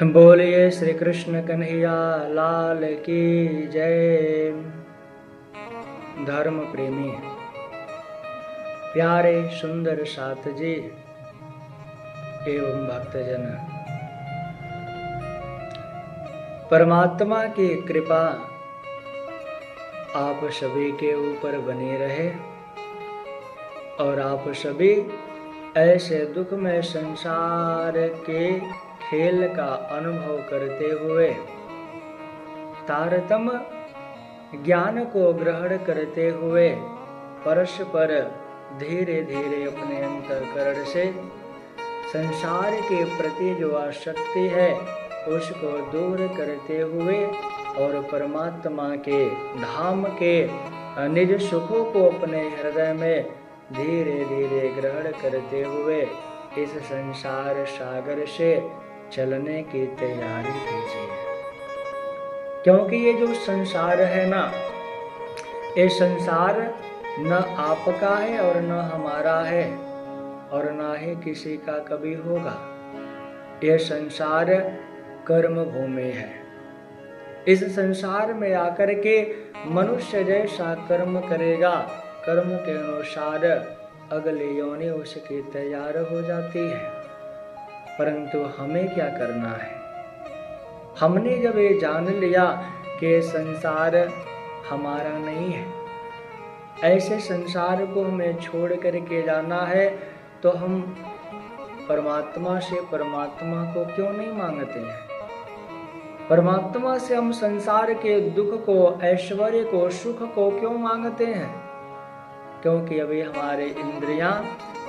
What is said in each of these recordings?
बोलिए श्री कृष्ण कन्हैया लाल की जय। धर्म प्रेमी प्यारे सुंदर साथ जी एवं भक्तजन, परमात्मा की कृपा आप सभी के ऊपर बनी रहे और आप सभी ऐसे दुखमय संसार के खेल का अनुभव करते हुए तारतम्य ज्ञान को ग्रहण करते हुए परस्पर धीरे धीरे अपने अंतःकरण से संसार के प्रति जो आसक्ति है उसको दूर करते हुए और परमात्मा के धाम के निज सुखों को अपने हृदय में धीरे धीरे ग्रहण करते हुए इस संसार सागर से चलने की तैयारी कीजिए। क्योंकि ये जो संसार है ना, ये संसार न आपका है और न हमारा है और न ही किसी का कभी होगा। यह संसार कर्म भूमि है। इस संसार में आकर के मनुष्य जैसा कर्म करेगा, कर्म के अनुसार अगली योनि उसकी तैयार हो जाती है। परंतु हमें क्या करना है? हमने जब ये जान लिया कि संसार हमारा नहीं है, ऐसे संसार को हमें छोड़ करके जाना है, तो हम परमात्मा से परमात्मा को क्यों नहीं मांगते हैं? परमात्मा से हम संसार के दुख को, ऐश्वर्य को, सुख को क्यों मांगते हैं? क्योंकि अभी हमारे इंद्रियां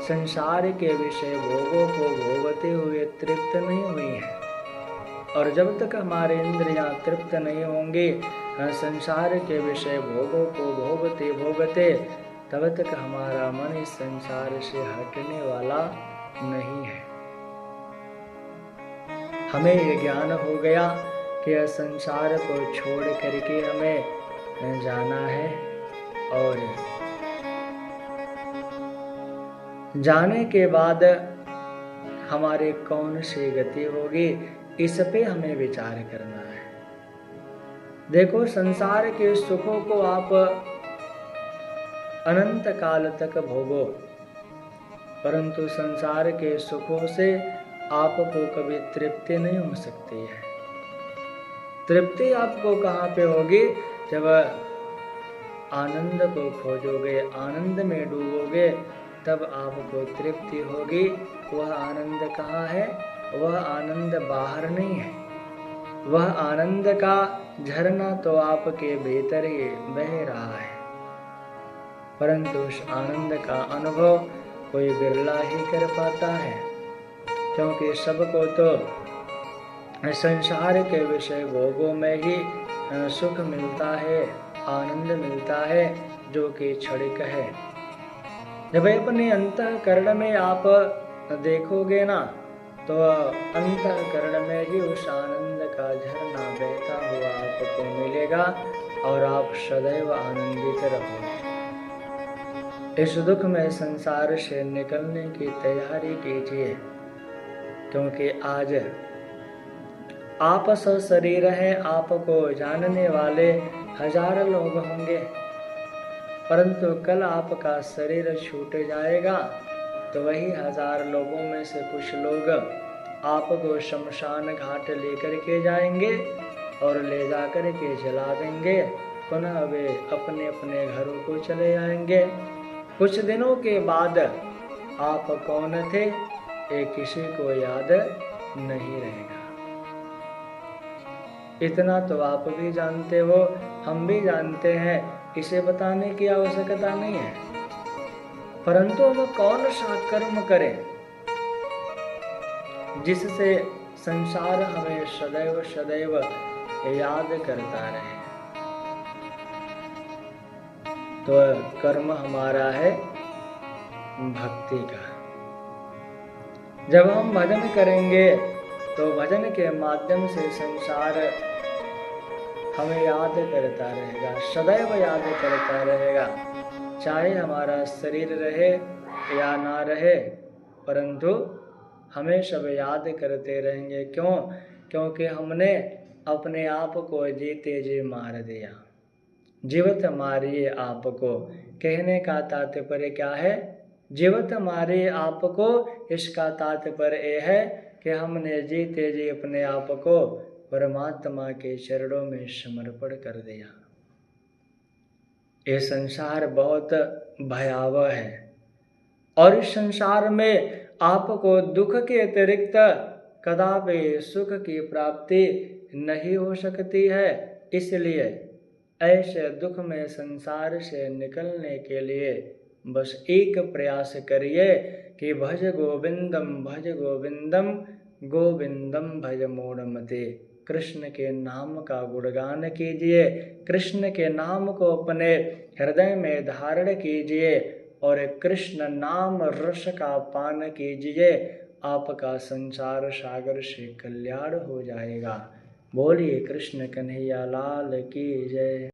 संसार के विषय भोगों को भोगते हुए तृप्त नहीं हुई हैं। और जब तक हमारे इंद्रियां तृप्त नहीं होंगी संसार के विषय भोगों को भोगते भोगते, तब तक हमारा मन इस संसार से हटने वाला नहीं है। हमें ये ज्ञान हो गया कि संसार को छोड़ करके हमें जाना है और जाने के बाद हमारे कौन सी गति होगी, इस पे हमें विचार करना है। देखो, संसार के सुखों को आप अनंत काल तक भोगो, परंतु संसार के सुखों से आपको कभी तृप्ति नहीं हो सकती है। तृप्ति आपको कहाँ पे होगी? जब आनंद को खोजोगे, आनंद में डूबोगे, तब आपको तृप्ति होगी। वह आनंद कहाँ है? वह आनंद बाहर नहीं है। वह आनंद का झरना तो आपके भीतर ही बह रहा है, परंतु उस आनंद का अनुभव कोई बिरला ही कर पाता है। क्योंकि सबको तो संसार के विषय भोगों में ही सुख मिलता है, आनंद मिलता है, जो कि क्षणिक है। जब अपने अंतःकरण में आप देखोगे ना, तो अंतःकरण में ही उस आनंद का झरना बहता हुआ आपको मिलेगा और आप सदैव आनंदित रहोगे। इस दुख में संसार से निकलने की तैयारी कीजिए, क्योंकि आज आप सशरीर हैं। आपको जानने वाले हजारों लोग होंगे, परंतु कल आपका शरीर छूट जाएगा तो वही 1000 लोगों में से कुछ लोग आपको शमशान घाट लेकर के जाएंगे और ले जाकर के जला देंगे। पुनः वे अपने अपने घरों को चले जाएंगे। कुछ दिनों के बाद आप कौन थे ये किसी को याद नहीं रहेगा। इतना तो आप भी जानते हो, हम भी जानते हैं, इसे बताने की आवश्यकता नहीं है। परंतु हम कौन सा कर्म करें जिससे संसार हमें सदैव सदैव याद करता रहे? तो कर्म हमारा है भक्ति का। जब हम भजन करेंगे तो भजन के माध्यम से संसार हमें याद करता रहेगा, सदैव याद करता रहेगा। चाहे हमारा शरीर रहे या ना रहे, परंतु हमें सब याद करते रहेंगे। क्यों? क्योंकि हमने अपने आप को जीते जी मार दिया। जीवत मारिए आपको, कहने का तात्पर्य क्या है? जीवत मारिए आपको, इसका तात्पर्य यह है कि हमने जीते जी अपने आप को परमात्मा के चरणों में समर्पण कर दिया। ये संसार बहुत भयावह है और इस संसार में आपको दुख के अतिरिक्त कदापि सुख की प्राप्ति नहीं हो सकती है। इसलिए ऐसे दुख में संसार से निकलने के लिए बस एक प्रयास करिए कि भज गोविंदम गोविंदम भज मूढ़मते। कृष्ण के नाम का गुणगान कीजिए, कृष्ण के नाम को अपने हृदय में धारण कीजिए और कृष्ण नाम रस का पान कीजिए। आपका संसार सागर से कल्याण हो जाएगा। बोलिए कृष्ण कन्हैया लाल की जय।